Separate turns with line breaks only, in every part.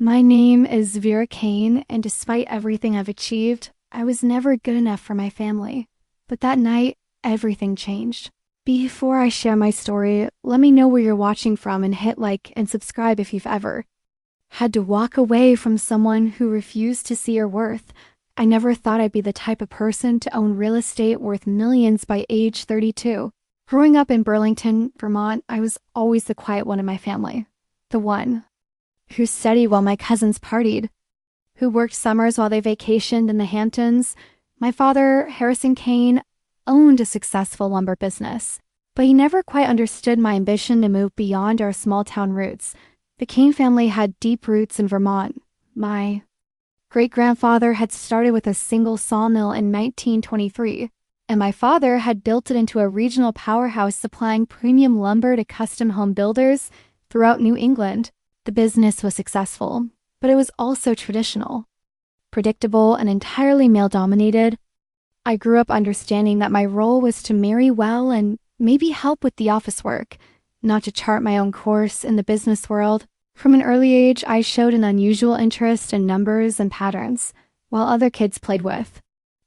My name is Vera Kane, and despite everything I've achieved, I was never good enough for my family. But that night, everything changed. Before I share my story, let me know where you're watching from and hit like and subscribe if you've ever had to walk away from someone who refused to see your worth. I never thought I'd be the type of person to own real estate worth millions by age 32. Growing up in Burlington, Vermont, I was always the quiet one in my family. The one who studied while my cousins partied, who worked summers while they vacationed in the Hamptons. My father, Harrison Kane, owned a successful lumber business, but he never quite understood my ambition to move beyond our small-town roots. The Kane family had deep roots in Vermont. My great-grandfather had started with a single sawmill in 1923, and my father had built it into a regional powerhouse supplying premium lumber to custom home builders throughout New England. The business was successful, but it was also traditional, predictable, and entirely male-dominated. I grew up understanding that my role was to marry well and maybe help with the office work, not to chart my own course in the business world. From an early age, I showed an unusual interest in numbers and patterns, while other kids played with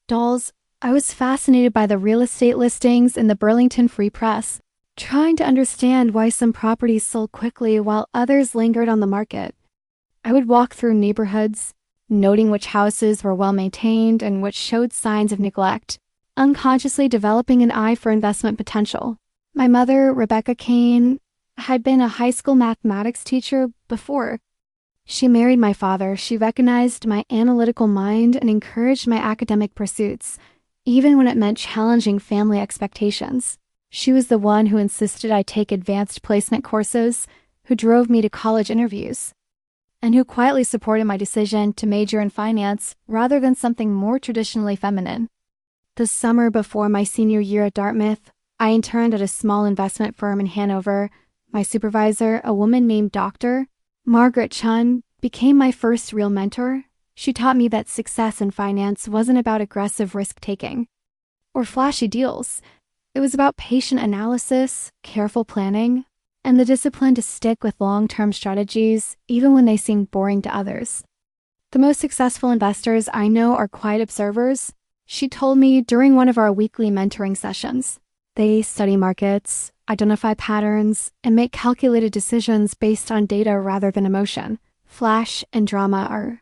dolls. I was fascinated by the real estate listings in the Burlington Free Press, trying to understand why some properties sold quickly while others lingered on the market. I would walk through neighborhoods, noting which houses were well-maintained and which showed signs of neglect, unconsciously developing an eye for investment potential. My mother, Rebecca Kane, had been a high school mathematics teacher before she married my father. She recognized my analytical mind and encouraged my academic pursuits, even when it meant challenging family expectations. She was the one who insisted I take advanced placement courses, who drove me to college interviews, and who quietly supported my decision to major in finance rather than something more traditionally feminine. The summer before my senior year at Dartmouth, I interned at a small investment firm in Hanover. My supervisor, a woman named Dr. Margaret Chun, became my first real mentor. She taught me that success in finance wasn't about aggressive risk-taking or flashy deals. It was about patient analysis, careful planning, and the discipline to stick with long-term strategies, even when they seemed boring to others. The most successful investors I know are quiet observers, she told me during one of our weekly mentoring sessions. They study markets, identify patterns, and make calculated decisions based on data rather than emotion. Flash and drama are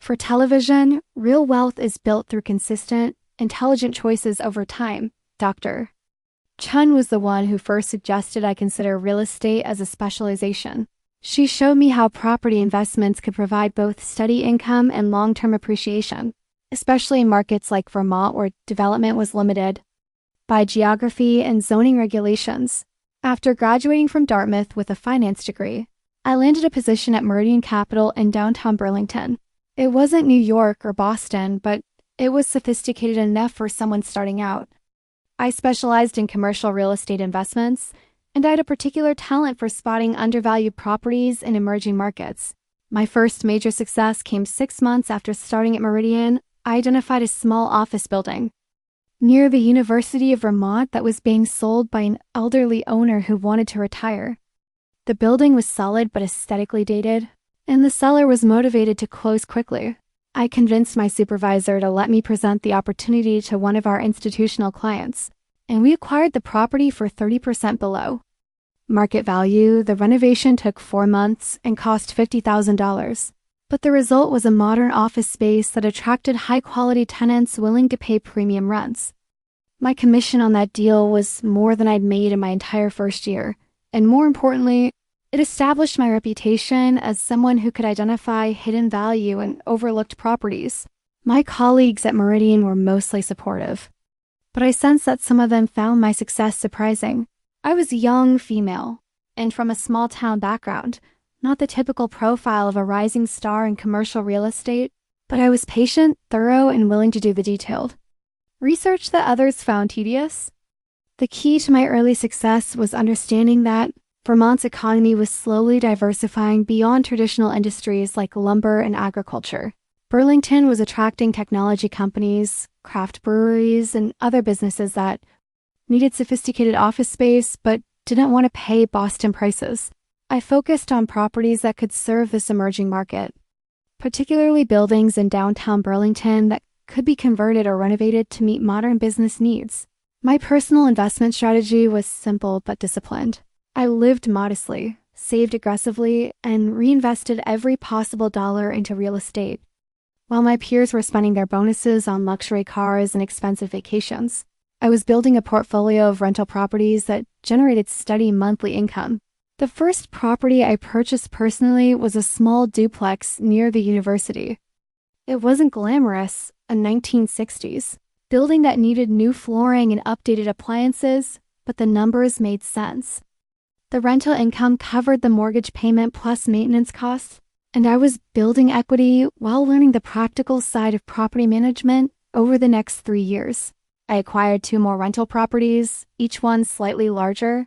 for television. Real wealth is built through consistent, intelligent choices over time. Dr. Chun was the one who first suggested I consider real estate as a specialization. She showed me how property investments could provide both steady income and long-term appreciation, especially in markets like Vermont where development was limited by geography and zoning regulations. After graduating from Dartmouth with a finance degree, I landed a position at Meridian Capital in downtown Burlington. It wasn't New York or Boston, but it was sophisticated enough for someone starting out. I specialized in commercial real estate investments, and I had a particular talent for spotting undervalued properties in emerging markets. My first major success came 6 months after starting at Meridian. I identified a small office building near the University of Vermont that was being sold by an elderly owner who wanted to retire. The building was solid but aesthetically dated, and the seller was motivated to close quickly. I convinced my supervisor to let me present the opportunity to one of our institutional clients, and we acquired the property for 30% below market value. The renovation took 4 months and cost $50,000, but the result was a modern office space that attracted high-quality tenants willing to pay premium rents. My commission on that deal was more than I'd made in my entire first year, and more importantly, it established my reputation as someone who could identify hidden value in overlooked properties. My colleagues at Meridian were mostly supportive, but I sensed that some of them found my success surprising. I was a young female, and from a small-town background, not the typical profile of a rising star in commercial real estate, but I was patient, thorough, and willing to do the detailed research that others found tedious. The key to my early success was understanding that Vermont's economy was slowly diversifying beyond traditional industries like lumber and agriculture. Burlington was attracting technology companies, craft breweries, and other businesses that needed sophisticated office space but didn't want to pay Boston prices. I focused on properties that could serve this emerging market, particularly buildings in downtown Burlington that could be converted or renovated to meet modern business needs. My personal investment strategy was simple but disciplined. I lived modestly, saved aggressively, and reinvested every possible dollar into real estate. While my peers were spending their bonuses on luxury cars and expensive vacations, I was building a portfolio of rental properties that generated steady monthly income. The first property I purchased personally was a small duplex near the university. It wasn't glamorous, a 1960s building that needed new flooring and updated appliances, but the numbers made sense. The rental income covered the mortgage payment plus maintenance costs, and I was building equity while learning the practical side of property management over the next 3 years. I acquired 2 more rental properties, each one slightly larger.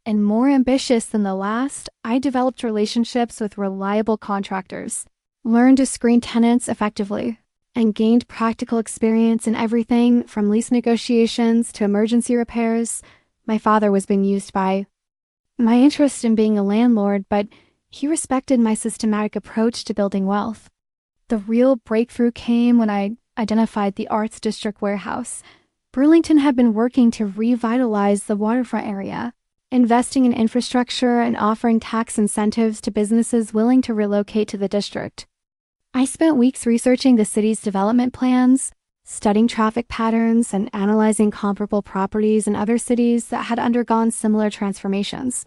And more ambitious than the last, I developed relationships with reliable contractors, learned to screen tenants effectively, and gained practical experience in everything from lease negotiations to emergency repairs. My father was being used by my interest in being a landlord, but he respected my systematic approach to building wealth. The real breakthrough came when I identified the Arts District warehouse. Burlington had been working to revitalize the waterfront area, investing in infrastructure and offering tax incentives to businesses willing to relocate to the district. I spent weeks researching the city's development plans, studying traffic patterns, and analyzing comparable properties in other cities that had undergone similar transformations.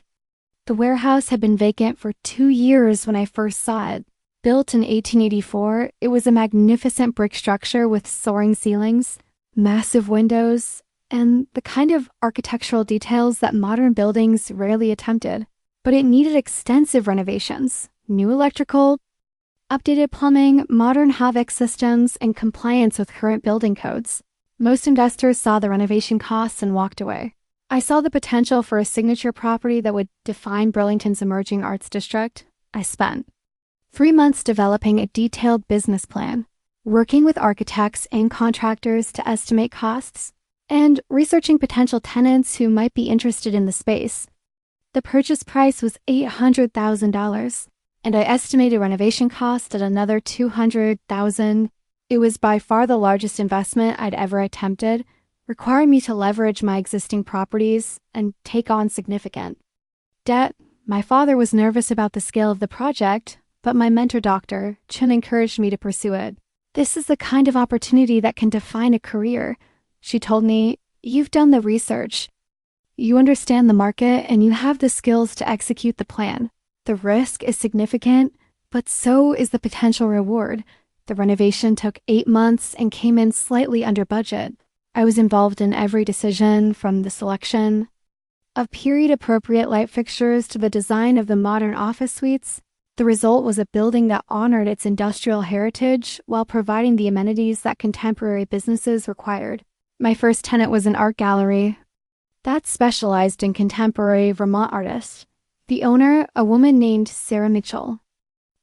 The warehouse had been vacant for 2 years when I first saw it. Built in 1884, it was a magnificent brick structure with soaring ceilings, massive windows, and the kind of architectural details that modern buildings rarely attempted. But it needed extensive renovations, new electrical, updated plumbing, modern HVAC systems, and compliance with current building codes. Most investors saw the renovation costs and walked away. I saw the potential for a signature property that would define Burlington's emerging arts district. I spent 3 months developing a detailed business plan, working with architects and contractors to estimate costs, and researching potential tenants who might be interested in the space. The purchase price was $800,000, and I estimated renovation cost at another $200,000. It was by far the largest investment I'd ever attempted, requiring me to leverage my existing properties and take on significant debt. My father was nervous about the scale of the project, but my mentor, Dr. Chen, encouraged me to pursue it. "This is the kind of opportunity that can define a career," she told me. "You've done the research. You understand the market, and you have the skills to execute the plan. The risk is significant, but so is the potential reward." The renovation took 8 months and came in slightly under budget. I was involved in every decision, from the selection of period-appropriate light fixtures to the design of the modern office suites. The result was a building that honored its industrial heritage while providing the amenities that contemporary businesses required. My first tenant was an art gallery that specialized in contemporary Vermont artists. The owner, a woman named Sarah Mitchell,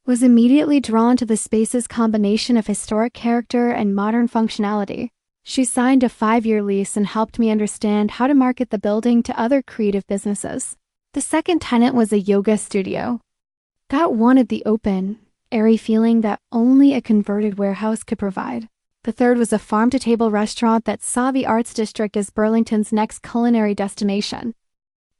was immediately drawn to the space's combination of historic character and modern functionality. She signed a 5-year lease and helped me understand how to market the building to other creative businesses. The second tenant was a yoga studio that wanted the open, airy feeling that only a converted warehouse could provide. The third was a farm-to-table restaurant that saw the Arts District as Burlington's next culinary destination.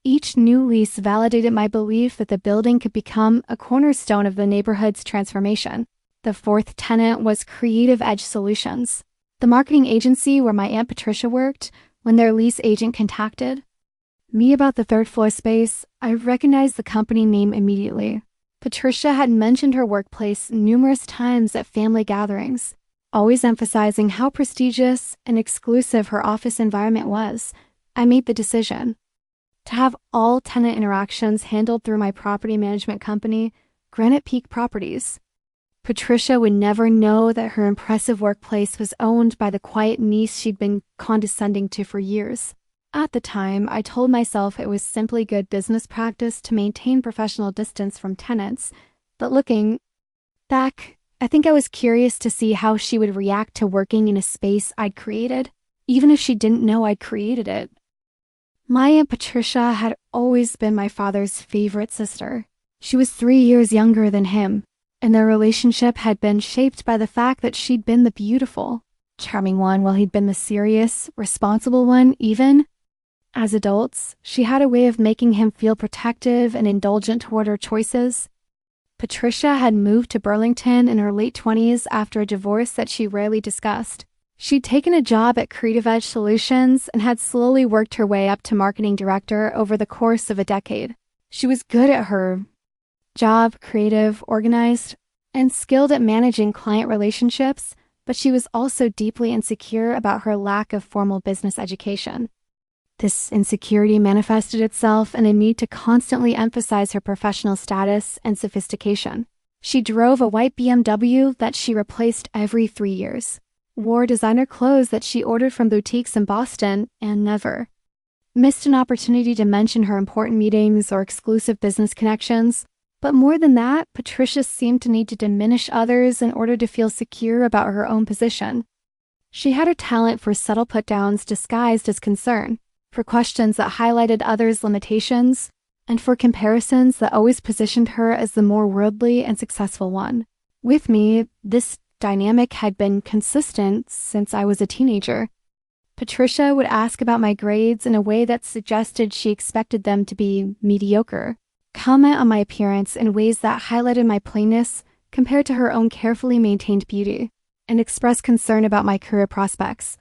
Each new lease validated my belief that the building could become a cornerstone of the neighborhood's transformation. The fourth tenant was Creative Edge Solutions, the marketing agency where my Aunt Patricia worked. When their lease agent contacted me about the third-floor space, I recognized the company name immediately. Patricia had mentioned her workplace numerous times at family gatherings, always emphasizing how prestigious and exclusive her office environment was. I made the decision to have all tenant interactions handled through my property management company, Granite Peak Properties. Patricia would never know that her impressive workplace was owned by the quiet niece she'd been condescending to for years. At the time, I told myself it was simply good business practice to maintain professional distance from tenants, but looking back, I think I was curious to see how she would react to working in a space I'd created, even if she didn't know I'd created it. My Aunt Patricia had always been my father's favorite sister. She was 3 years younger than him, and their relationship had been shaped by the fact that she'd been the beautiful, charming one while he'd been the serious, responsible one even. As adults, she had a way of making him feel protective and indulgent toward her choices. Patricia had moved to Burlington in her late 20s after a divorce that she rarely discussed. She'd taken a job at Creative Edge Solutions and had slowly worked her way up to marketing director over the course of a decade. She was good at her job, creative, organized, and skilled at managing client relationships, but she was also deeply insecure about her lack of formal business education. This insecurity manifested itself in a need to constantly emphasize her professional status and sophistication. She drove a white BMW that she replaced every 3 years, wore designer clothes that she ordered from boutiques in Boston, and never missed an opportunity to mention her important meetings or exclusive business connections. But more than that, Patricia seemed to need to diminish others in order to feel secure about her own position. She had a talent for subtle put-downs disguised as concern, for questions that highlighted others' limitations, and for comparisons that always positioned her as the more worldly and successful one. With me, this dynamic had been consistent since I was a teenager. Patricia would ask about my grades in a way that suggested she expected them to be mediocre, comment on my appearance in ways that highlighted my plainness compared to her own carefully maintained beauty, and express concern about my career prospects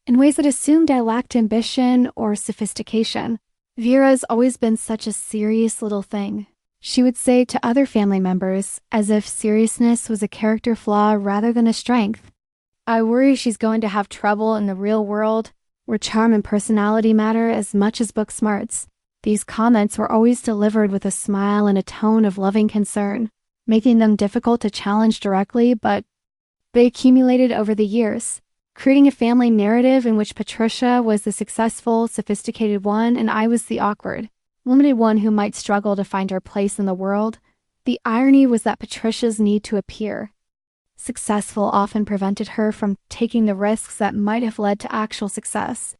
in ways that assumed I lacked ambition or sophistication. Vera's always been such a serious little thing, she would say to other family members, as if seriousness was a character flaw rather than a strength. I worry she's going to have trouble in the real world, where charm and personality matter as much as book smarts. These comments were always delivered with a smile and a tone of loving concern, making them difficult to challenge directly, but they accumulated over the years, creating a family narrative in which Patricia was the successful, sophisticated one and I was the awkward, limited one who might struggle to find her place in the world. The irony was that Patricia's need to appear successful often prevented her from taking the risks that might have led to actual success.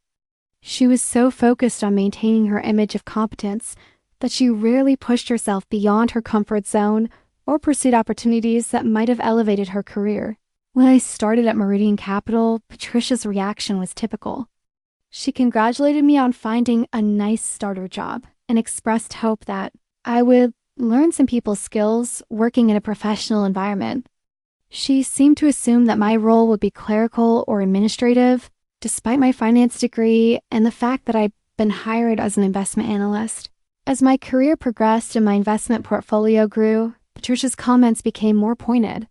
She was so focused on maintaining her image of competence that she rarely pushed herself beyond her comfort zone or pursued opportunities that might have elevated her career. When I started at Meridian Capital, Patricia's reaction was typical. She congratulated me on finding a nice starter job and expressed hope that I would learn some people skills working in a professional environment. She seemed to assume that my role would be clerical or administrative, despite my finance degree and the fact that I'd been hired as an investment analyst. As my career progressed and my investment portfolio grew, Patricia's comments became more pointed.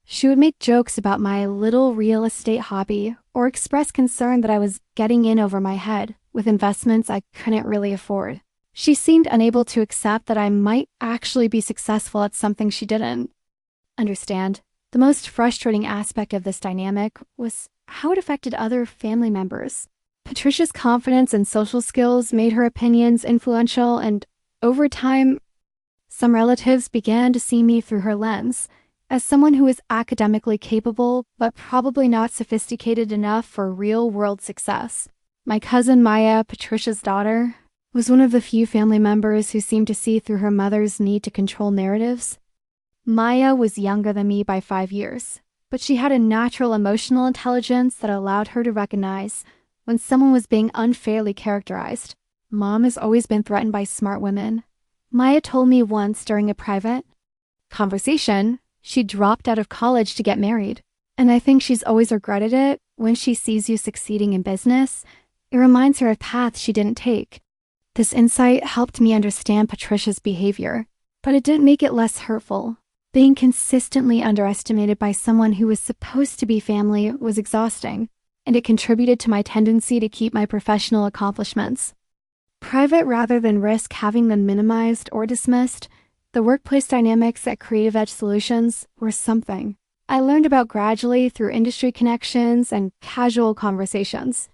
She would make jokes about my little real estate hobby or express concern that I was getting in over my head with investments I couldn't really afford. She seemed unable to accept that I might actually be successful at something she didn't understand. The most frustrating aspect of this dynamic was how it affected other family members. Patricia's confidence and social skills made her opinions influential, and over time, some relatives began to see me through her lens, as someone who is academically capable, but probably not sophisticated enough for real-world success. My cousin Maya, Patricia's daughter, was one of the few family members who seemed to see through her mother's need to control narratives. Maya was younger than me by 5 years, but she had a natural emotional intelligence that allowed her to recognize when someone was being unfairly characterized. Mom has always been threatened by smart women. Maya told me once during a private conversation, she dropped out of college to get married, and I think she's always regretted it. When she sees you succeeding in business, it reminds her of paths she didn't take. This insight helped me understand Patricia's behavior, but it didn't make it less hurtful. Being consistently underestimated by someone who was supposed to be family was exhausting, and it contributed to my tendency to keep my professional accomplishments private rather than risk having them minimized or dismissed. The workplace dynamics at Creative Edge Solutions were something I learned about gradually through industry connections and casual conversations.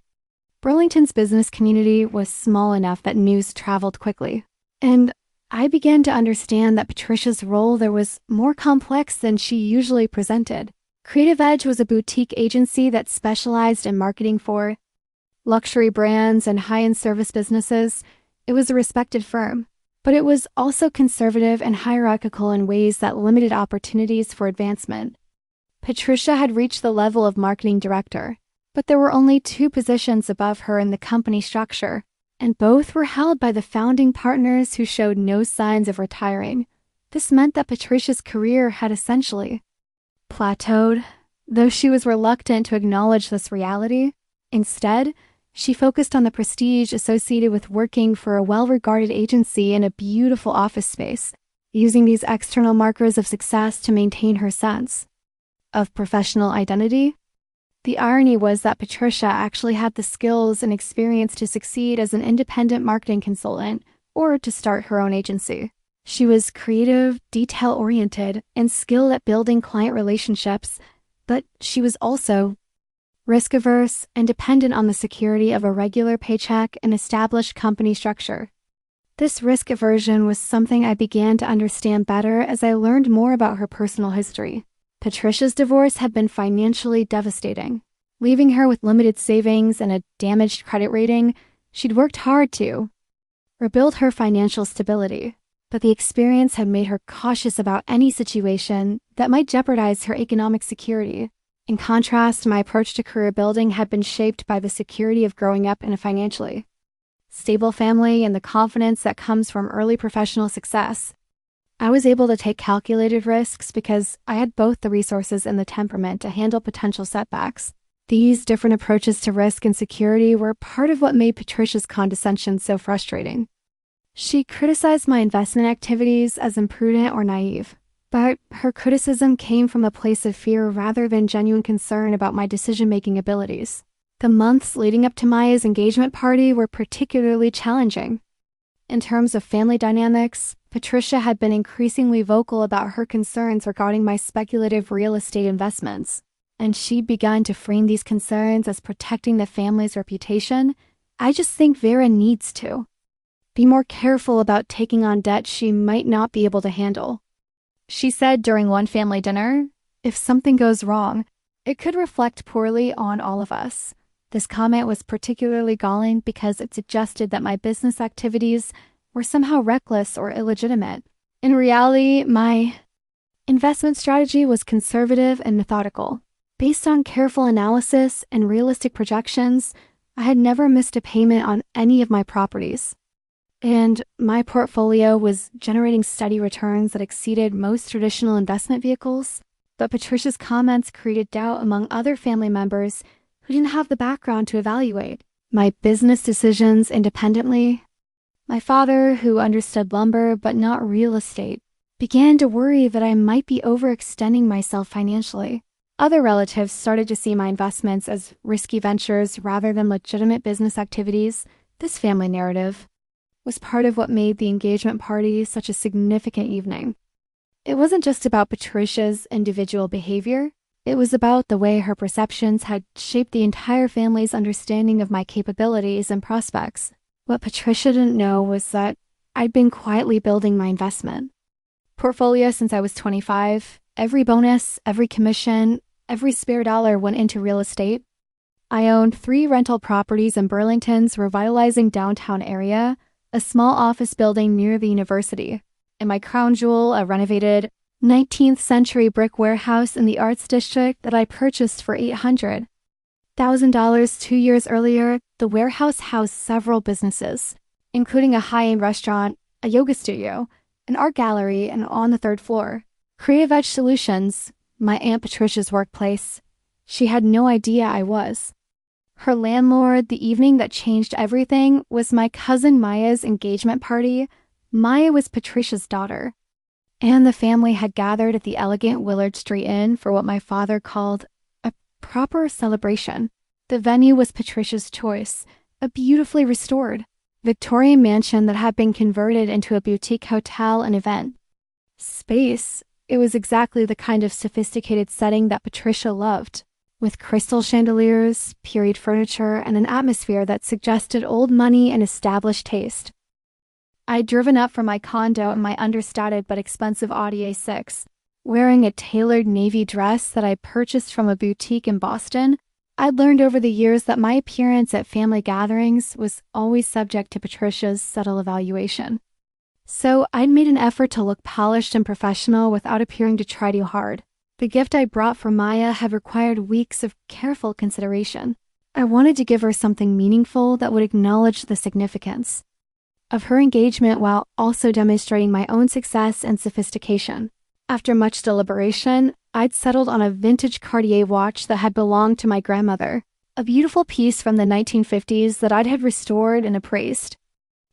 Burlington's business community was small enough that news traveled quickly, and I began to understand that Patricia's role there was more complex than she usually presented. Creative Edge was a boutique agency that specialized in marketing for luxury brands and high-end service businesses. It was a respected firm, But it was also conservative and hierarchical in ways that limited opportunities for advancement. Patricia had reached the level of marketing director, but there were only 2 positions above her in the company structure, and both were held by the founding partners who showed no signs of retiring. This meant that Patricia's career had essentially plateaued, though she was reluctant to acknowledge this reality. Instead, she focused on the prestige associated with working for a well-regarded agency in a beautiful office space, using these external markers of success to maintain her sense of professional identity. The irony was that Patricia actually had the skills and experience to succeed as an independent marketing consultant or to start her own agency. She was creative, detail-oriented, and skilled at building client relationships, but she was also risk-averse and dependent on the security of a regular paycheck and established company structure. This risk aversion was something I began to understand better as I learned more about her personal history. Patricia's divorce had been financially devastating. Leaving her with limited savings and a damaged credit rating, she'd worked hard to rebuild her financial stability, but the experience had made her cautious about any situation that might jeopardize her economic security. In contrast, my approach to career building had been shaped by the security of growing up in a financially stable family and the confidence that comes from early professional success. I was able to take calculated risks because I had both the resources and the temperament to handle potential setbacks. These different approaches to risk and security were part of what made Patricia's condescension so frustrating. She criticized my investment activities as imprudent or naive, but her criticism came from a place of fear rather than genuine concern about my decision-making abilities. The months leading up to Maya's engagement party were particularly challenging. In terms of family dynamics, Patricia had been increasingly vocal about her concerns regarding my speculative real estate investments, and she'd begun to frame these concerns as protecting the family's reputation. I just think Vera needs to be more careful about taking on debt she might not be able to handle. She said during one family dinner, "If something goes wrong, it could reflect poorly on all of us." This comment was particularly galling because it suggested that my business activities were somehow reckless or illegitimate. In reality, my investment strategy was conservative and methodical. Based on careful analysis and realistic projections, I had never missed a payment on any of my properties. And my portfolio was generating steady returns that exceeded most traditional investment vehicles. But Patricia's comments created doubt among other family members who didn't have the background to evaluate my business decisions independently. My father, who understood lumber but not real estate, began to worry that I might be overextending myself financially. Other relatives started to see my investments as risky ventures rather than legitimate business activities. This family narrative was part of what made the engagement party such a significant evening. It wasn't just about Patricia's individual behavior. It was about the way her perceptions had shaped the entire family's understanding of my capabilities and prospects. What Patricia didn't know was that I'd been quietly building my investment portfolio since I was 25. Every bonus, every commission, every spare dollar went into real estate. I owned 3 rental properties in Burlington's revitalizing downtown area, a small office building near the university, and my crown jewel, a renovated 19th century brick warehouse in the Arts District that I purchased for $800,000 2 years earlier. The warehouse housed several businesses, including a high-end restaurant, a yoga studio, an art gallery, and on the 3rd floor, Creative Edge Solutions, my Aunt Patricia's workplace. She had no idea I was her landlord. The evening that changed everything was my cousin Maya's engagement party. Maya was Patricia's daughter, and the family had gathered at the elegant Willard Street Inn for what my father called a proper celebration. The venue was Patricia's choice, a beautifully restored Victorian mansion that had been converted into a boutique hotel and event space. It was exactly the kind of sophisticated setting that Patricia loved, with crystal chandeliers, period furniture, and an atmosphere that suggested old money and established taste. I'd driven up from my condo in my understated but expensive Audi A6, wearing a tailored navy dress that I purchased from a boutique in Boston. I'd learned over the years that my appearance at family gatherings was always subject to Patricia's subtle evaluation. So I'd made an effort to look polished and professional without appearing to try too hard. The gift I brought for Maya had required weeks of careful consideration. I wanted to give her something meaningful that would acknowledge the significance of her engagement while also demonstrating my own success and sophistication. After much deliberation, I'd settled on a vintage Cartier watch that had belonged to my grandmother, a beautiful piece from the 1950s that I'd had restored and appraised.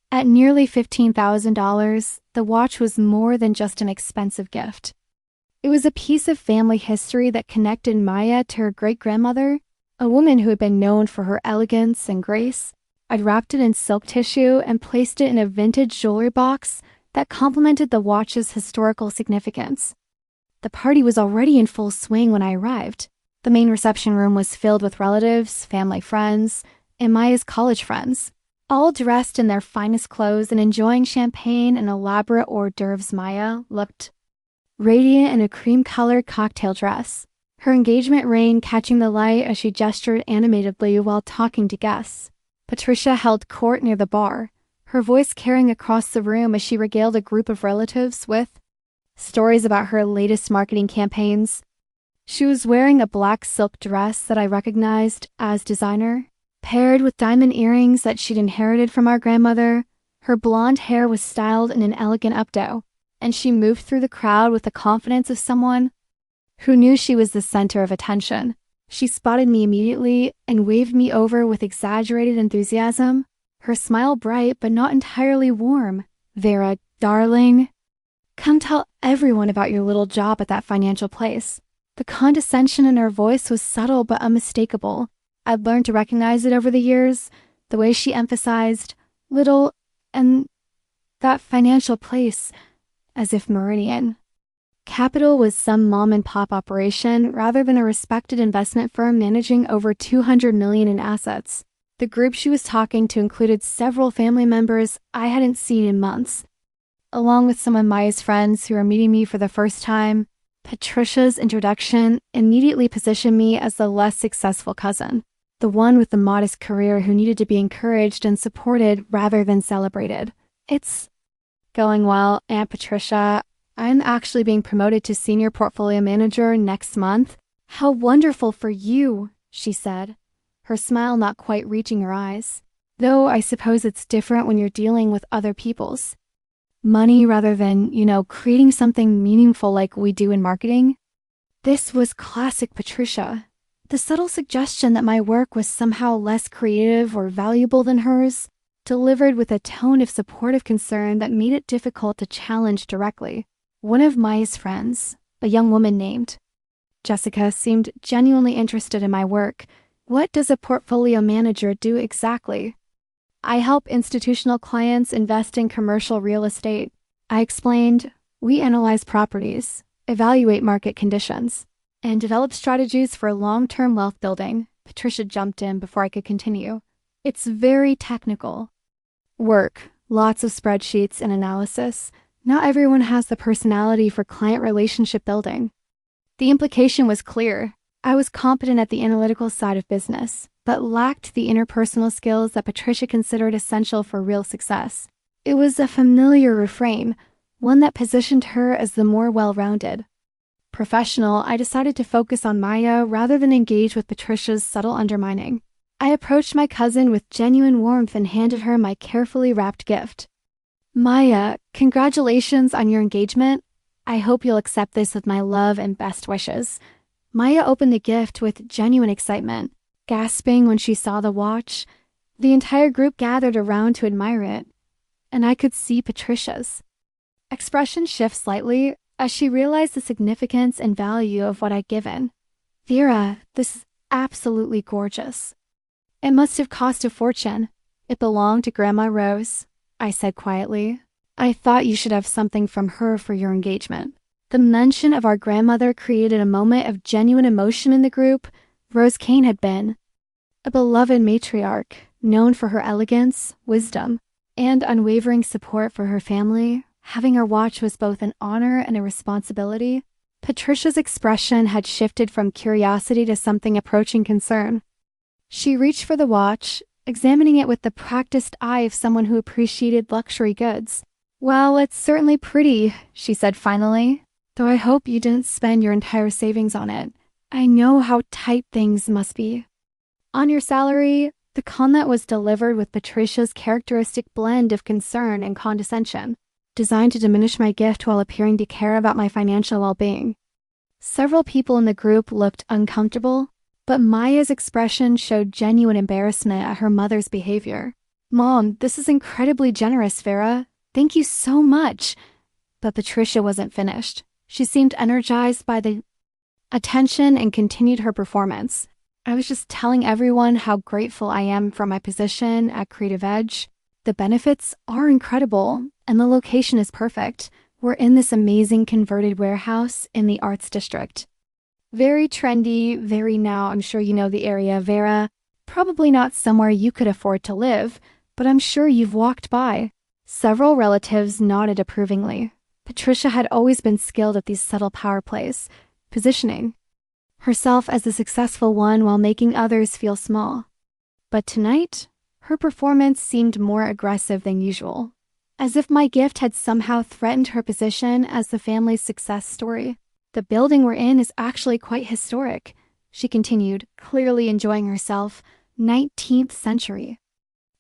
At nearly $15,000, the watch was more than just an expensive gift. It was a piece of family history that connected Maya to her great-grandmother, a woman who had been known for her elegance and grace. I'd wrapped it in silk tissue and placed it in a vintage jewelry box that complemented the watch's historical significance. The party was already in full swing when I arrived. The main reception room was filled with relatives, family friends, and Maya's college friends, all dressed in their finest clothes and enjoying champagne and elaborate hors d'oeuvres. Maya looked radiant in a cream-colored cocktail dress, her engagement ring catching the light as she gestured animatedly while talking to guests. Patricia held court near the bar, her voice carrying across the room as she regaled a group of relatives with stories about her latest marketing campaigns. She was wearing a black silk dress that I recognized as designer, paired with diamond earrings that she'd inherited from our grandmother. Her blonde hair was styled in an elegant updo, and she moved through the crowd with the confidence of someone who knew she was the center of attention. She spotted me immediately and waved me over with exaggerated enthusiasm, her smile bright but not entirely warm. "Vera, darling, come tell everyone about your little job at that financial place." The condescension in her voice was subtle but unmistakable. I'd learned to recognize it over the years, the way she emphasized little and that financial place, as if Meridian Capital was some mom-and-pop operation rather than a respected investment firm managing over $200 million in assets. The group she was talking to included several family members I hadn't seen in months, along with some of Maya's friends who were meeting me for the first time. Patricia's introduction immediately positioned me as the less successful cousin, the one with the modest career who needed to be encouraged and supported rather than celebrated. "It's going well, Aunt Patricia. I'm actually being promoted to senior portfolio manager next month." "How wonderful for you," she said, her smile not quite reaching her eyes. "Though I suppose it's different when you're dealing with other people's money rather than, creating something meaningful like we do in marketing." This was classic Patricia. The subtle suggestion that my work was somehow less creative or valuable than hers, delivered with a tone of supportive concern that made it difficult to challenge directly. One of Maya's friends, a young woman named Jessica, seemed genuinely interested in my work. "What does a portfolio manager do exactly?" "I help institutional clients invest in commercial real estate," I explained. "We analyze properties, evaluate market conditions, and develop strategies for long-term wealth building." Patricia jumped in before I could continue. "It's very technical work, lots of spreadsheets and analysis. Not everyone has the personality for client relationship building." The implication was clear. I was competent at the analytical side of business, but lacked the interpersonal skills that Patricia considered essential for real success. It was a familiar refrain, one that positioned her as the more well-rounded professional. I decided to focus on Maya rather than engage with Patricia's subtle undermining. I approached my cousin with genuine warmth and handed her my carefully wrapped gift. "Maya, congratulations on your engagement. I hope you'll accept this with my love and best wishes." Maya opened the gift with genuine excitement, gasping when she saw the watch. The entire group gathered around to admire it, and I could see Patricia's expression shift slightly as she realized the significance and value of what I'd given. "Vera, this is absolutely gorgeous. It must have cost a fortune." "It belonged to Grandma Rose," I said quietly. "I thought you should have something from her for your engagement." The mention of our grandmother created a moment of genuine emotion in the group. Rose Kane had been a beloved matriarch, known for her elegance, wisdom, and unwavering support for her family. Having her watch was both an honor and a responsibility. Patricia's expression had shifted from curiosity to something approaching concern. She reached for the watch, examining it with the practiced eye of someone who appreciated luxury goods. Well, it's certainly pretty, she said finally, though I hope you didn't spend your entire savings on it. I know how tight things must be. On your salary, the comment was delivered with Patricia's characteristic blend of concern and condescension, designed to diminish my gift while appearing to care about my financial well-being. Several people in the group looked uncomfortable, but Maya's expression showed genuine embarrassment at her mother's behavior. Mom, this is incredibly generous, Vera. Thank you so much. But Patricia wasn't finished. She seemed energized by the attention and continued her performance. I was just telling everyone how grateful I am for my position at Creative Edge. The benefits are incredible, and the location is perfect. We're in this amazing converted warehouse in the Arts District. Very trendy, very now, I'm sure you know the area, Vera. Probably not somewhere you could afford to live, but I'm sure you've walked by. Several relatives nodded approvingly. Patricia had always been skilled at these subtle power plays, positioning herself as the successful one while making others feel small. But tonight, her performance seemed more aggressive than usual, as if my gift had somehow threatened her position as the family's success story. The building we're in is actually quite historic, she continued, clearly enjoying herself. 19th century.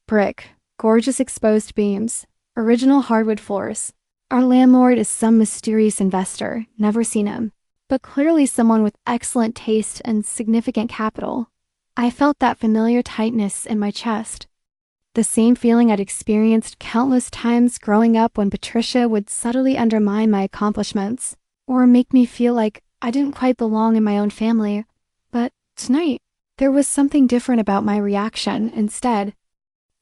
Brick, gorgeous exposed beams, original hardwood floors. Our landlord is some mysterious investor, never seen him, but clearly someone with excellent taste and significant capital. I felt that familiar tightness in my chest. The same feeling I'd experienced countless times growing up when Patricia would subtly undermine my accomplishments, or make me feel like I didn't quite belong in my own family. But tonight, there was something different about my reaction instead.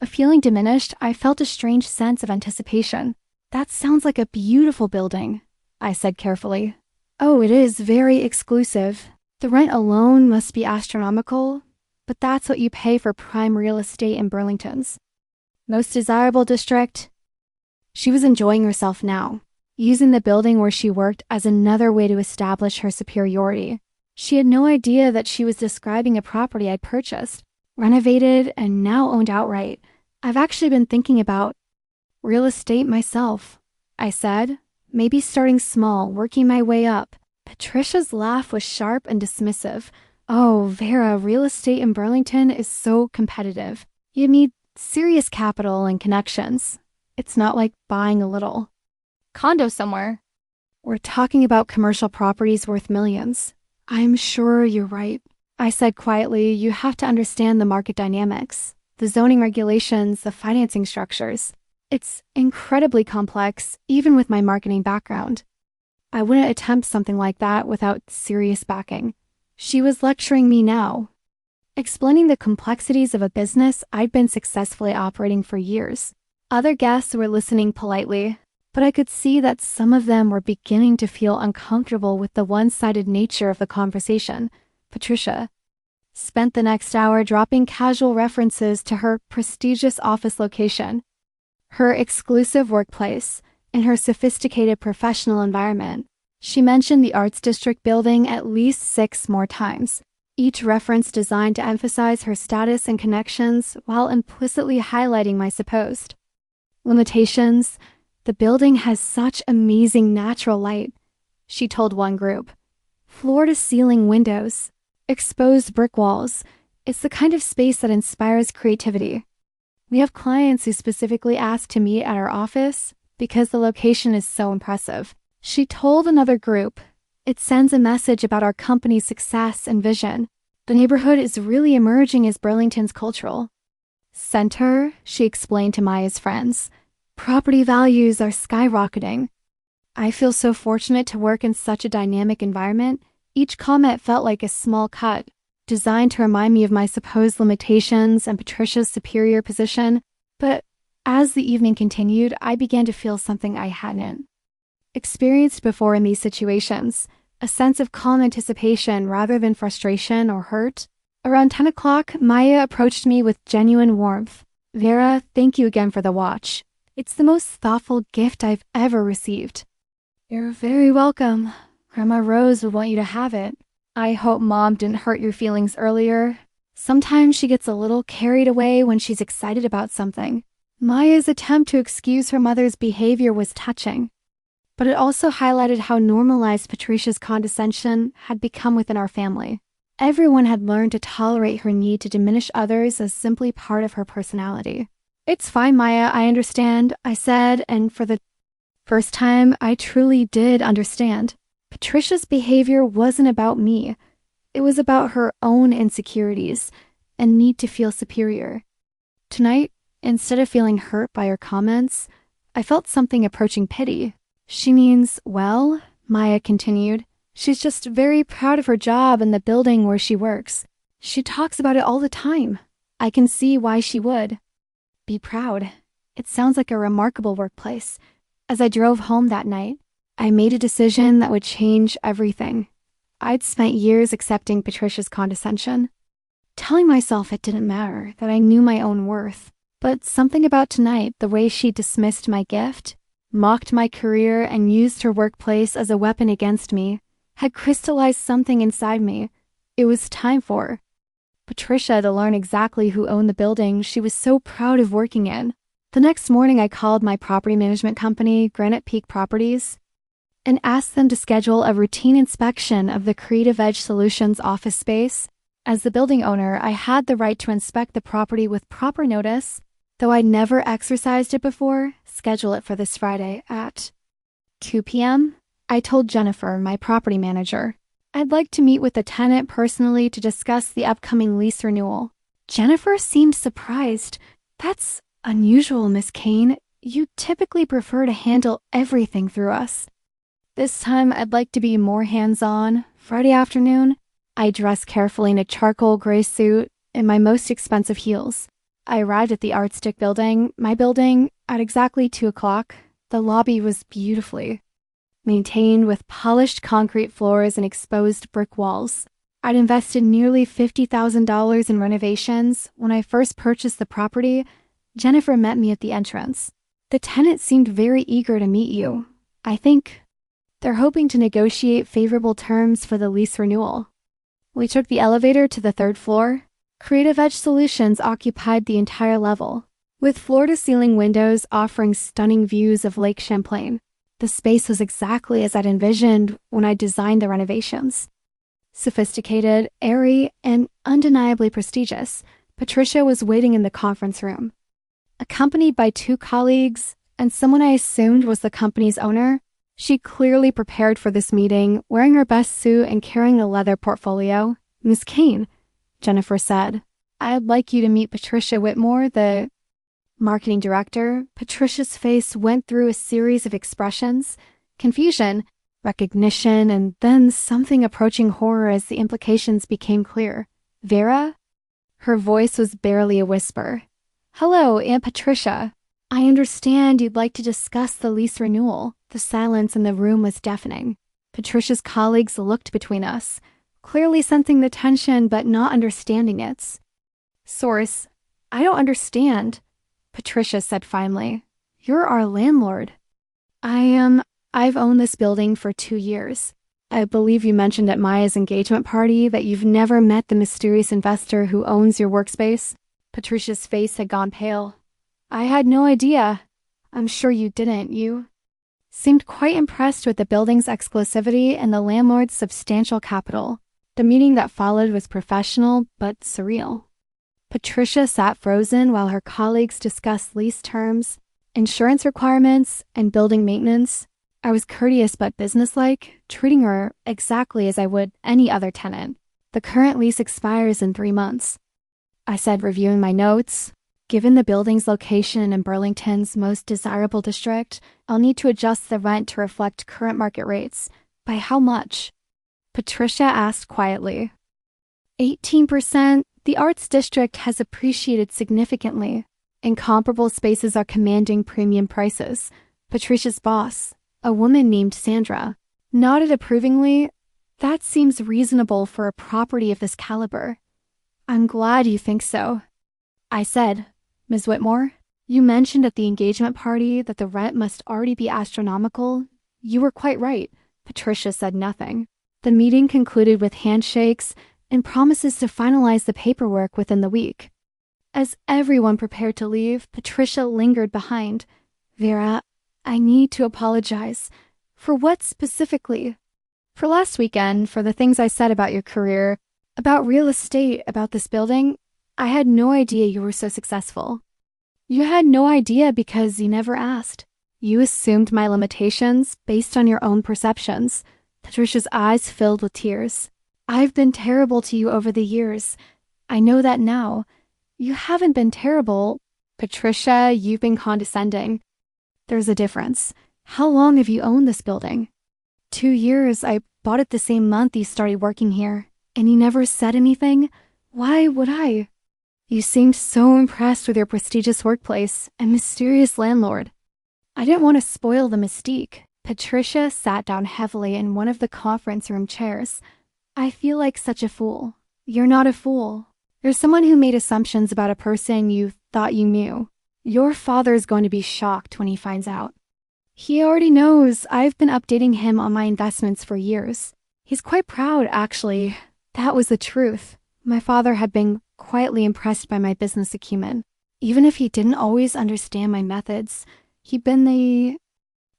A feeling diminished, I felt a strange sense of anticipation. That sounds like a beautiful building, I said carefully. Oh, it is very exclusive. The rent alone must be astronomical, but that's what you pay for prime real estate in Burlington's most desirable district. She was enjoying herself now, using the building where she worked as another way to establish her superiority. She had no idea that she was describing a property I'd purchased, renovated, and now owned outright. I've actually been thinking about real estate myself, I said, maybe starting small, working my way up. Patricia's laugh was sharp and dismissive. Oh, Vera, real estate in Burlington is so competitive. You need serious capital and connections. It's not like buying a little condo somewhere. We're talking about commercial properties worth millions. I'm sure you're right, I said quietly. You have to understand the market dynamics, the zoning regulations, the financing structures. It's incredibly complex, even with my marketing background. I wouldn't attempt something like that without serious backing. She was lecturing me now, explaining the complexities of a business I'd been successfully operating for years. Other guests were listening politely, but I could see that some of them were beginning to feel uncomfortable with the one-sided nature of the conversation. Patricia spent the next hour dropping casual references to her prestigious office location, her exclusive workplace, and her sophisticated professional environment. She mentioned the Arts District building at least 6 more times, each reference designed to emphasize her status and connections while implicitly highlighting my supposed limitations. The building has such amazing natural light, she told one group. Floor-to-ceiling windows, exposed brick walls. It's the kind of space that inspires creativity. We have clients who specifically ask to meet at our office because the location is so impressive. She told another group, it sends a message about our company's success and vision. The neighborhood is really emerging as Burlington's cultural center, she explained to Maya's friends. Property values are skyrocketing. I feel so fortunate to work in such a dynamic environment. Each comment felt like a small cut, designed to remind me of my supposed limitations and Patricia's superior position. But as the evening continued, I began to feel something I hadn't experienced before in these situations, a sense of calm anticipation rather than frustration or hurt. Around 10 o'clock, Maya approached me with genuine warmth. Vera, thank you again for the watch. It's the most thoughtful gift I've ever received. You're very welcome. Grandma Rose would want you to have it. I hope Mom didn't hurt your feelings earlier. Sometimes she gets a little carried away when she's excited about something. Maya's attempt to excuse her mother's behavior was touching, but it also highlighted how normalized Patricia's condescension had become within our family. Everyone had learned to tolerate her need to diminish others as simply part of her personality. "It's fine, Maya, I understand," I said, and for the first time, I truly did understand. Patricia's behavior wasn't about me. It was about her own insecurities and need to feel superior. Tonight, instead of feeling hurt by her comments, I felt something approaching pity. "She means well," Maya continued. "She's just very proud of her job and the building where she works. She talks about it all the time. I can see why she would be proud. It sounds like a remarkable workplace." As I drove home that night, I made a decision that would change everything. I'd spent years accepting Patricia's condescension, telling myself it didn't matter, that I knew my own worth. But something about tonight, the way she dismissed my gift, mocked my career, and used her workplace as a weapon against me, had crystallized something inside me. It was time for Patricia to learn exactly who owned the building she was so proud of working in. The next morning, I called my property management company, Granite Peak Properties, and asked them to schedule a routine inspection of the Creative Edge Solutions office space. As the building owner, I had the right to inspect the property with proper notice, though I'd never exercised it before. Schedule it for this Friday at 2 p.m. I told Jennifer, my property manager, I'd like to meet with the tenant personally to discuss the upcoming lease renewal. Jennifer seemed surprised. "That's unusual, Miss Kane. You typically prefer to handle everything through us." "This time, I'd like to be more hands-on." Friday afternoon, I dressed carefully in a charcoal gray suit and my most expensive heels. I arrived at the Art Stick building, my building, at exactly 2 o'clock. The lobby was beautifully maintained with polished concrete floors and exposed brick walls. I'd invested nearly $50,000 in renovations. When I first purchased the property, Jennifer met me at the entrance. "The tenant seemed very eager to meet you. I think they're hoping to negotiate favorable terms for the lease renewal." We took the elevator to the 3rd floor. Creative Edge Solutions occupied the entire level, with floor-to-ceiling windows offering stunning views of Lake Champlain. The space was exactly as I'd envisioned when I designed the renovations. Sophisticated, airy, and undeniably prestigious, Patricia was waiting in the conference room. Accompanied by 2 colleagues and someone I assumed was the company's owner, she clearly prepared for this meeting, wearing her best suit and carrying a leather portfolio. "Miss Kane," Jennifer said, "I'd like you to meet Patricia Whitmore, the marketing director." Patricia's face went through a series of expressions: confusion, recognition, and then something approaching horror as the implications became clear. "Vera?" Her voice was barely a whisper. "Hello, Aunt Patricia. I understand you'd like to discuss the lease renewal." The silence in the room was deafening. Patricia's colleagues looked between us, clearly sensing the tension but not understanding it. "Source, I don't understand," Patricia said finally. "You're our landlord." I've owned this building for 2 years. I believe you mentioned at Maya's engagement party that you've never met the mysterious investor who owns your workspace." Patricia's face had gone pale. "I had no idea." "I'm sure you didn't. You seemed quite impressed with the building's exclusivity and the landlord's substantial capital. The meeting that followed was professional but surreal. Patricia sat frozen while her colleagues discussed lease terms, insurance requirements, and building maintenance. I was courteous but businesslike, treating her exactly as I would any other tenant. "The current lease expires in 3 months," I said, reviewing my notes. "Given the building's location in Burlington's most desirable district, I'll need to adjust the rent to reflect current market rates." "By how much?" Patricia asked quietly. 18%. The arts district has appreciated significantly, and comparable spaces are commanding premium prices. Patricia's boss, a woman named Sandra, nodded approvingly. "That seems reasonable for a property of this caliber." "I'm glad you think so," I said. "Ms. Whitmore, you mentioned at the engagement party that the rent must already be astronomical. You were quite right." Patricia said nothing. The meeting concluded with handshakes and promises to finalize the paperwork within the week. As everyone prepared to leave, Patricia lingered behind. Vera, I need to apologize. For what specifically? For last weekend, for the things I said about your career, about real estate, about this building. I had no idea you were so successful. You had no idea because you never asked. You assumed my limitations based on your own perceptions. Patricia's eyes filled with tears. I've been terrible to you over the years. I know that now. You haven't been terrible. Patricia, you've been condescending. There's a difference. How long have you owned this building? 2 years. I bought it the same month you started working here. And you never said anything? Why would I? You seemed so impressed with your prestigious workplace and mysterious landlord. I didn't want to spoil the mystique. Patricia sat down heavily in one of the conference room chairs. I feel like such a fool. You're not a fool. You're someone who made assumptions about a person you thought you knew. Your father's going to be shocked when he finds out. He already knows. I've been updating him on my investments for years. He's quite proud, actually. That was the truth. My father had been quietly impressed by my business acumen. Even if he didn't always understand my methods, he'd been the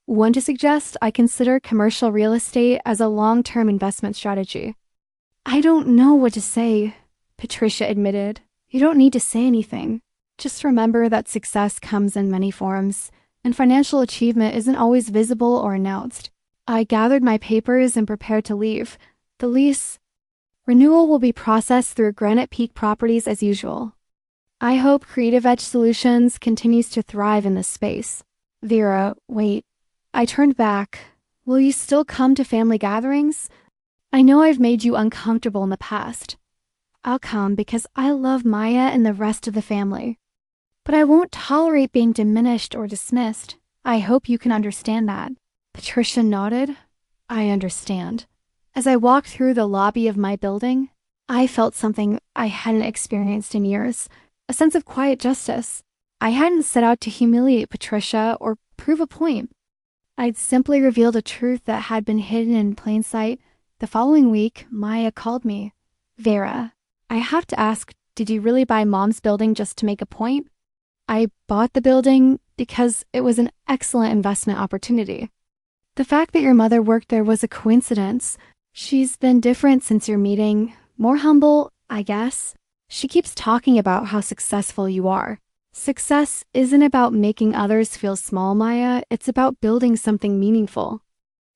one to suggest I consider commercial real estate as a long-term investment strategy. I don't know what to say, Patricia admitted. You don't need to say anything. Just remember that success comes in many forms, and financial achievement isn't always visible or announced. I gathered my papers and prepared to leave. The lease renewal will be processed through Granite Peak Properties as usual. I hope Creative Edge Solutions continues to thrive in this space. Vera, wait. I turned back. Will you still come to family gatherings? I know I've made you uncomfortable in the past. I'll come because I love Maya and the rest of the family. But I won't tolerate being diminished or dismissed. I hope you can understand that. Patricia nodded. I understand. As I walked through the lobby of my building, I felt something I hadn't experienced in years, a sense of quiet justice. I hadn't set out to humiliate Patricia or prove a point. I'd simply revealed a truth that had been hidden in plain sight. The following week, Maya called me. Vera, I have to ask, did you really buy Mom's building just to make a point? I bought the building because it was an excellent investment opportunity. The fact that your mother worked there was a coincidence. She's been different since your meeting, more humble, I guess. She keeps talking about how successful you are. Success isn't about making others feel small, Maya. It's about building something meaningful.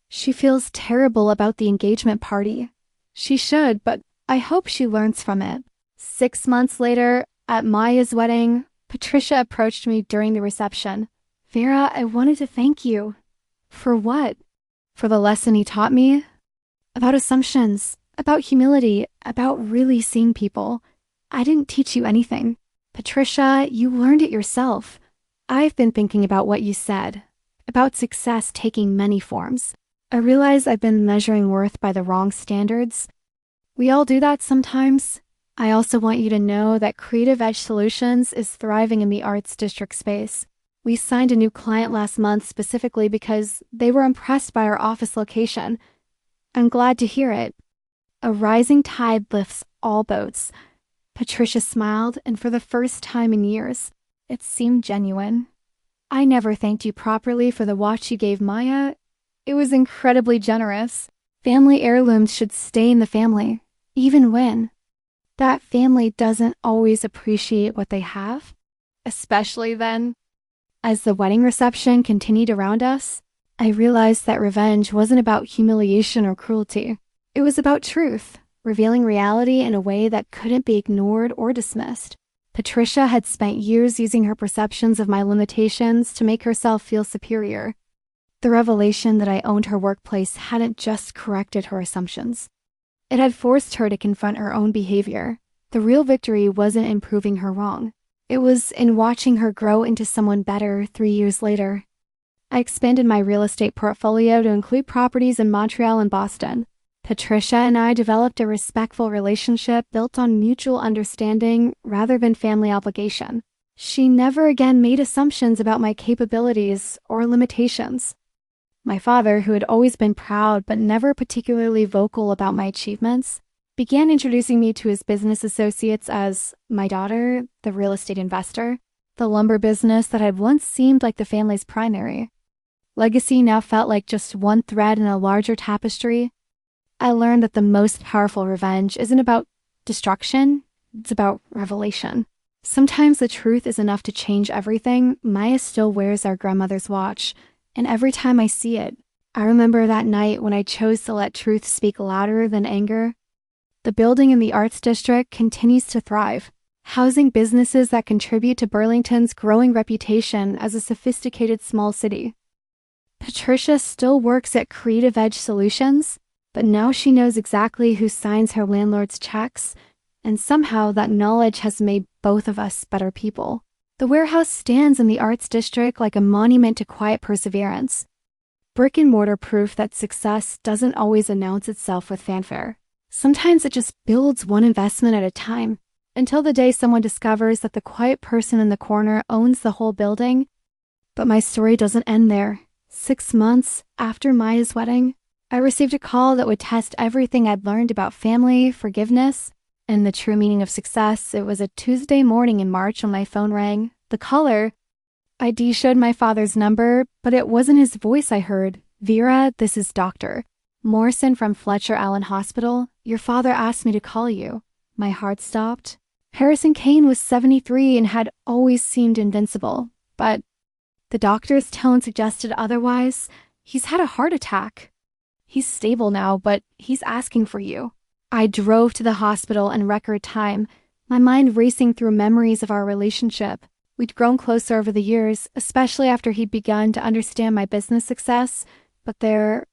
She feels terrible about the engagement party. She should, but I hope she learns from it. 6 months later, at Maya's wedding, Patricia approached me during the reception. Vera, I wanted to thank you. For what? For the lesson he taught me? About assumptions, about humility, about really seeing people. I didn't teach you anything. Patricia, you learned it yourself. I've been thinking about what you said, about success taking many forms. I realize I've been measuring worth by the wrong standards. We all do that sometimes. I also want you to know that Creative Edge Solutions is thriving in the Arts District space. We signed a new client last month specifically because they were impressed by our office location. I'm glad to hear it. A rising tide lifts all boats. Patricia smiled, and for the first time in years, it seemed genuine. I never thanked you properly for the watch you gave Maya. It was incredibly generous. Family heirlooms should stay in the family, even when that family doesn't always appreciate what they have, especially then. As the wedding reception continued around us, I realized that revenge wasn't about humiliation or cruelty. It was about truth, revealing reality in a way that couldn't be ignored or dismissed. Patricia had spent years using her perceptions of my limitations to make herself feel superior. The revelation that I owned her workplace hadn't just corrected her assumptions. It had forced her to confront her own behavior. The real victory wasn't in proving her wrong. It was in watching her grow into someone better 3 years later. I expanded my real estate portfolio to include properties in Montreal and Boston. Patricia and I developed a respectful relationship built on mutual understanding rather than family obligation. She never again made assumptions about my capabilities or limitations. My father, who had always been proud but never particularly vocal about my achievements, began introducing me to his business associates as my daughter, the real estate investor, the lumber business that had once seemed like the family's primary. Legacy now felt like just one thread in a larger tapestry. I learned that the most powerful revenge isn't about destruction, it's about revelation. Sometimes the truth is enough to change everything. Maya still wears our grandmother's watch, and every time I see it, I remember that night when I chose to let truth speak louder than anger. The building in the Arts District continues to thrive, housing businesses that contribute to Burlington's growing reputation as a sophisticated small city. Patricia still works at Creative Edge Solutions, but now she knows exactly who signs her landlord's checks, and somehow that knowledge has made both of us better people. The warehouse stands in the Arts District like a monument to quiet perseverance, brick-and-mortar proof that success doesn't always announce itself with fanfare. Sometimes it just builds one investment at a time, until the day someone discovers that the quiet person in the corner owns the whole building. But my story doesn't end there. 6 months after Maya's wedding, I received a call that would test everything I'd learned about family, forgiveness, and the true meaning of success. It was a Tuesday morning in March when my phone rang. The caller ID showed my father's number, but it wasn't his voice I heard. "Vera, this is Dr. Morrison from Fletcher Allen Hospital. Your father asked me to call you." My heart stopped. Harrison Kane was 73 and had always seemed invincible, but the doctor's tone suggested otherwise. "He's had a heart attack. He's stable now, but he's asking for you." I drove to the hospital in record time, my mind racing through memories of our relationship. We'd grown closer over the years, especially after he'd begun to understand my business success, but there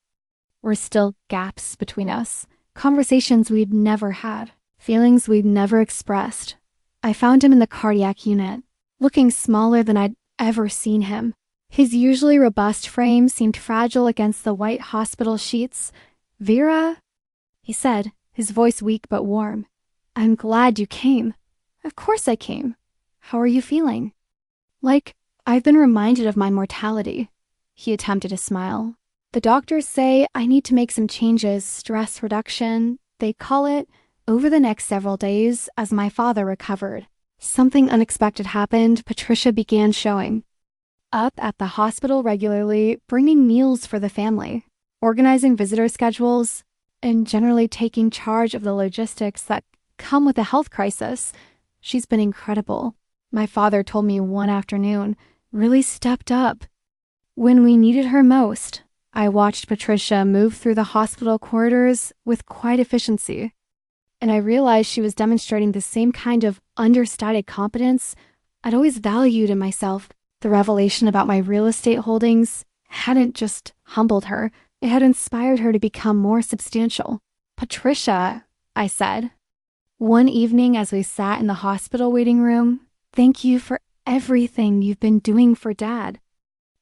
were still gaps between us. Conversations we'd never had, feelings we'd never expressed. I found him in the cardiac unit, looking smaller than I'd ever seen him. His usually robust frame seemed fragile against the white hospital sheets. "Vera," he said, his voice weak but warm. "I'm glad you came." "Of course I came. How are you feeling?" "Like I've been reminded of my mortality." He attempted a smile. "The doctors say I need to make some changes, stress reduction, they call it, over the next several days as my father recovered." Something unexpected happened. Patricia began showing up at the hospital regularly, bringing meals for the family, organizing visitor schedules, and generally taking charge of the logistics that come with a health crisis. She's been incredible. My father told me one afternoon, really stepped up. When we needed her most, I watched Patricia move through the hospital corridors with quiet efficiency, and I realized she was demonstrating the same kind of understated competence I'd always valued in myself. The revelation about my real estate holdings hadn't just humbled her, it had inspired her to become more substantial. "Patricia," I said, one evening as we sat in the hospital waiting room, "thank you for everything you've been doing for Dad."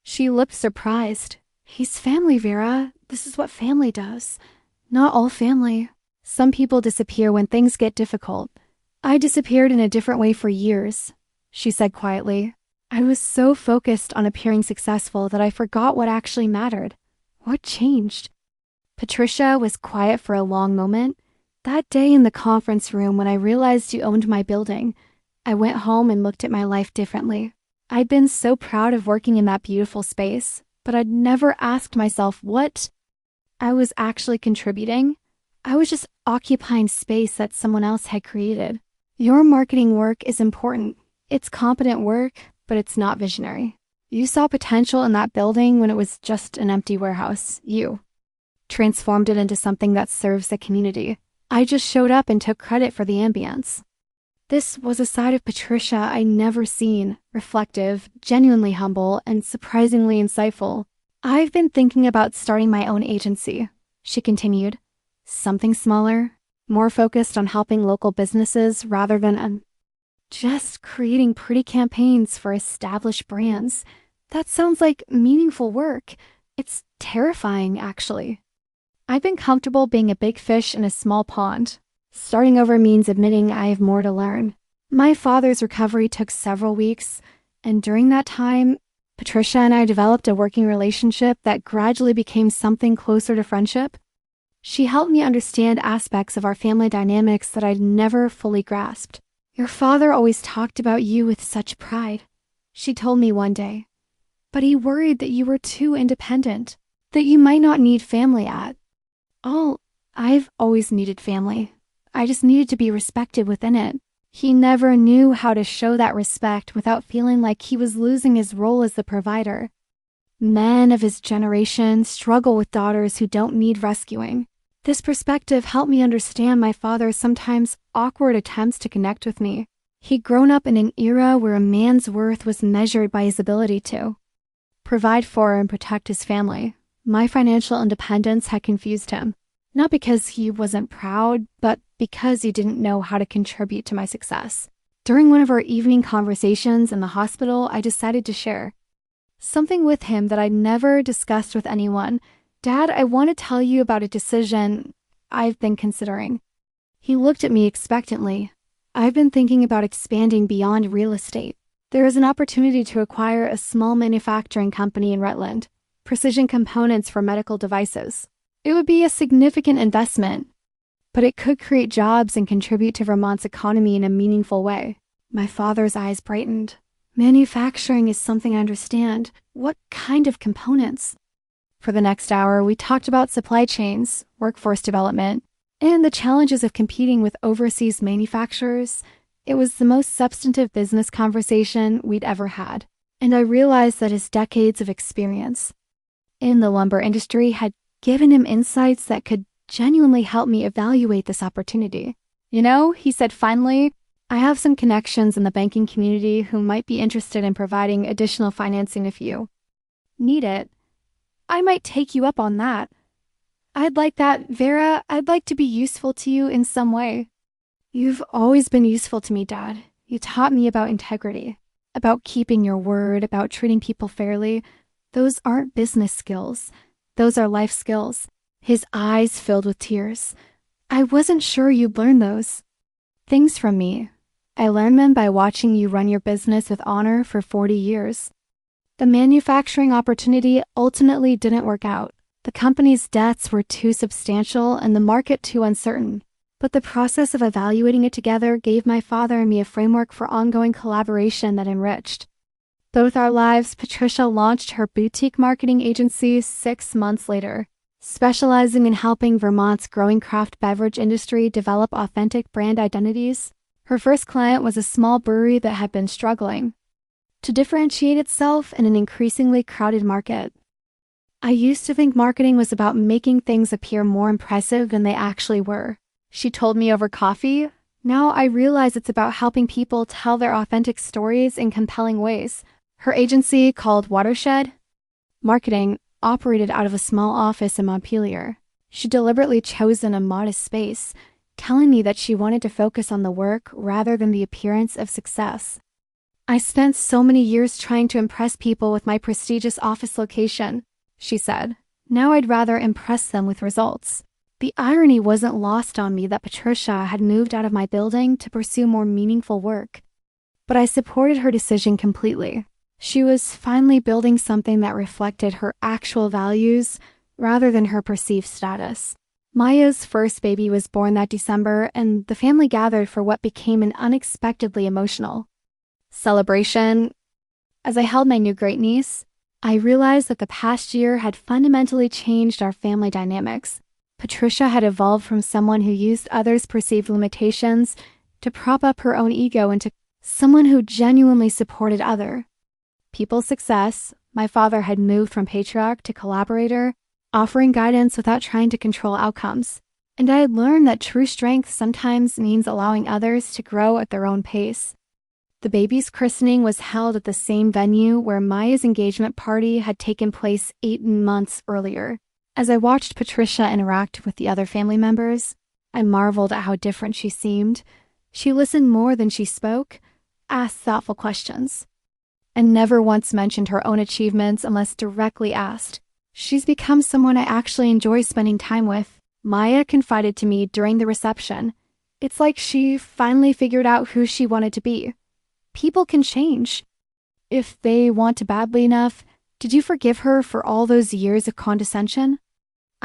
She looked surprised. "He's family, Vera. This is what family does." "Not all family. Some people disappear when things get difficult. I disappeared in a different way for years," she said quietly. "I was so focused on appearing successful that I forgot what actually mattered. What changed?" Patricia was quiet for a long moment. "That day in the conference room when I realized you owned my building, I went home and looked at my life differently. I'd been so proud of working in that beautiful space, but I'd never asked myself what I was actually contributing. I was just occupying space that someone else had created. Your marketing work is important. It's competent work, but it's not visionary. You saw potential in that building when it was just an empty warehouse. You transformed it into something that serves the community. I just showed up and took credit for the ambience." This was a side of Patricia I'd never seen, reflective, genuinely humble, and surprisingly insightful. "I've been thinking about starting my own agency," she continued. "Something smaller, more focused on helping local businesses rather than just creating pretty campaigns for established brands. That sounds like meaningful work. It's terrifying, actually. I've been comfortable being a big fish in a small pond. Starting over means admitting I have more to learn." My father's recovery took several weeks, and during that time, Patricia and I developed a working relationship that gradually became something closer to friendship. She helped me understand aspects of our family dynamics that I'd never fully grasped. Your father always talked about you with such pride, she told me one day. But he worried that you were too independent, that you might not need family at all. I've always needed family. I just needed to be respected within it. He never knew how to show that respect without feeling like he was losing his role as the provider. Men of his generation struggle with daughters who don't need rescuing. This perspective helped me understand my father's sometimes awkward attempts to connect with me. He'd grown up in an era where a man's worth was measured by his ability to provide for and protect his family. My financial independence had confused him, not because he wasn't proud, but because he didn't know how to contribute to my success. During one of our evening conversations in the hospital, I decided to share something with him that I'd never discussed with anyone. Dad, I want to tell you about a decision I've been considering. He looked at me expectantly. I've been thinking about expanding beyond real estate. There is an opportunity to acquire a small manufacturing company in Rutland, precision components for medical devices. It would be a significant investment, but it could create jobs and contribute to Vermont's economy in a meaningful way. My father's eyes brightened. Manufacturing is something I understand. What kind of components? For the next hour, we talked about supply chains, workforce development, and the challenges of competing with overseas manufacturers. It was the most substantive business conversation we'd ever had, and I realized that his decades of experience in the lumber industry had given him insights that could genuinely help me evaluate this opportunity. You know, he said finally, I have some connections in the banking community who might be interested in providing additional financing if you need it. I might take you up on that. I'd like that, Vera. I'd like to be useful to you in some way. You've always been useful to me, Dad. You taught me about integrity, about keeping your word, about treating people fairly. Those aren't business skills. Those are life skills. His eyes filled with tears. I wasn't sure you'd learn those things from me. I learned them by watching you run your business with honor for 40 years. The manufacturing opportunity ultimately didn't work out. The company's debts were too substantial and the market too uncertain. But the process of evaluating it together gave my father and me a framework for ongoing collaboration that enriched both our lives. Patricia launched her boutique marketing agency 6 months later, specializing in helping Vermont's growing craft beverage industry develop authentic brand identities. Her first client was a small brewery that had been struggling to differentiate itself in an increasingly crowded market. I used to think marketing was about making things appear more impressive than they actually were, she told me over coffee. Now I realize it's about helping people tell their authentic stories in compelling ways. Her agency, called Watershed Marketing, operated out of a small office in Montpelier. She deliberately chosen a modest space, telling me that she wanted to focus on the work rather than the appearance of success. I spent so many years trying to impress people with my prestigious office location, she said. Now I'd rather impress them with results. The irony wasn't lost on me that Patricia had moved out of my building to pursue more meaningful work, but I supported her decision completely. She was finally building something that reflected her actual values rather than her perceived status. Maya's first baby was born that December, and the family gathered for what became an unexpectedly emotional celebration. As I held my new great-niece, I realized that the past year had fundamentally changed our family dynamics. Patricia had evolved from someone who used others' perceived limitations to prop up her own ego into someone who genuinely supported other people's success. My father had moved from patriarch to collaborator, offering guidance without trying to control outcomes. And I had learned that true strength sometimes means allowing others to grow at their own pace. The baby's christening was held at the same venue where Maya's engagement party had taken place 8 months earlier. As I watched Patricia interact with the other family members, I marveled at how different she seemed. She listened more than she spoke, asked thoughtful questions, and never once mentioned her own achievements unless directly asked. She's become someone I actually enjoy spending time with, Maya confided to me during the reception. It's like she finally figured out who she wanted to be. People can change if they want to badly enough. Did you forgive her for all those years of condescension?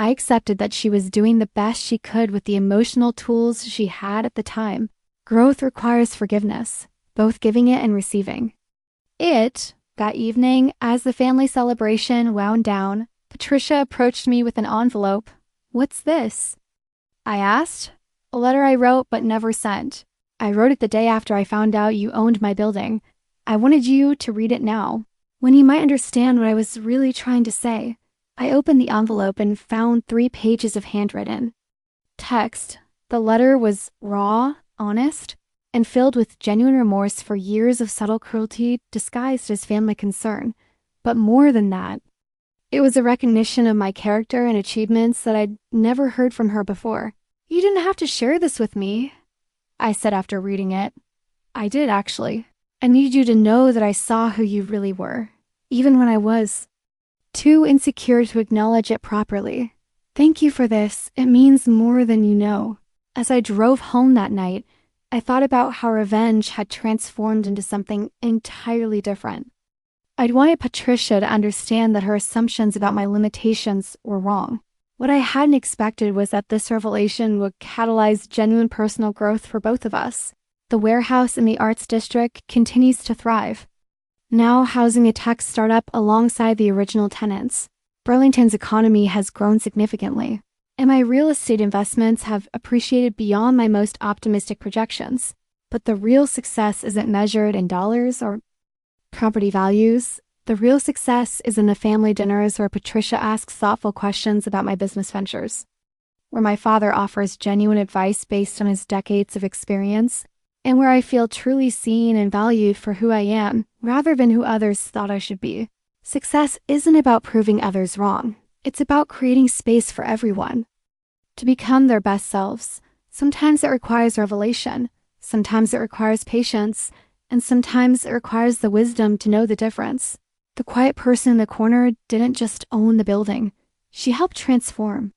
I accepted that she was doing the best she could with the emotional tools she had at the time. Growth requires forgiveness, both giving it and receiving. That evening, as the family celebration wound down, Patricia approached me with an envelope. "What's this?" I asked. "A letter I wrote but never sent. I wrote it the day after I found out you owned my building. I wanted you to read it now, when you might understand what I was really trying to say." I opened the envelope and found 3 pages of handwritten text. The letter was raw, honest, and filled with genuine remorse for years of subtle cruelty disguised as family concern. But more than that, it was a recognition of my character and achievements that I'd never heard from her before. "You didn't have to share this with me," I said after reading it. "I did, actually. I need you to know that I saw who you really were, even when I was too insecure to acknowledge it properly. Thank you for this. It means more than you know." As I drove home that night, I thought about how revenge had transformed into something entirely different. I'd wanted Patricia to understand that her assumptions about my limitations were wrong. What I hadn't expected was that this revelation would catalyze genuine personal growth for both of us. The warehouse in the Arts District continues to thrive, now housing a tech startup alongside the original tenants. Burlington's economy has grown significantly, and my real estate investments have appreciated beyond my most optimistic projections. But the real success isn't measured in dollars or property values. The real success is in the family dinners where Patricia asks thoughtful questions about my business ventures, where my father offers genuine advice based on his decades of experience, and where I feel truly seen and valued for who I am, rather than who others thought I should be. Success isn't about proving others wrong. It's about creating space for everyone to become their best selves. Sometimes it requires revelation, sometimes it requires patience, and sometimes it requires the wisdom to know the difference. The quiet person in the corner didn't just own the building. She helped transform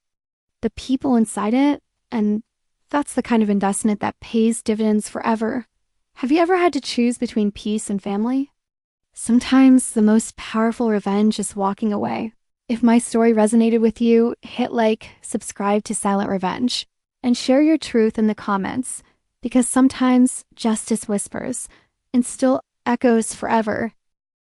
the people inside it, and that's the kind of investment that pays dividends forever. Have you ever had to choose between peace and family? Sometimes the most powerful revenge is walking away. If my story resonated with you, hit like, subscribe to Silent Revenge, and share your truth in the comments, because sometimes justice whispers and still echoes forever.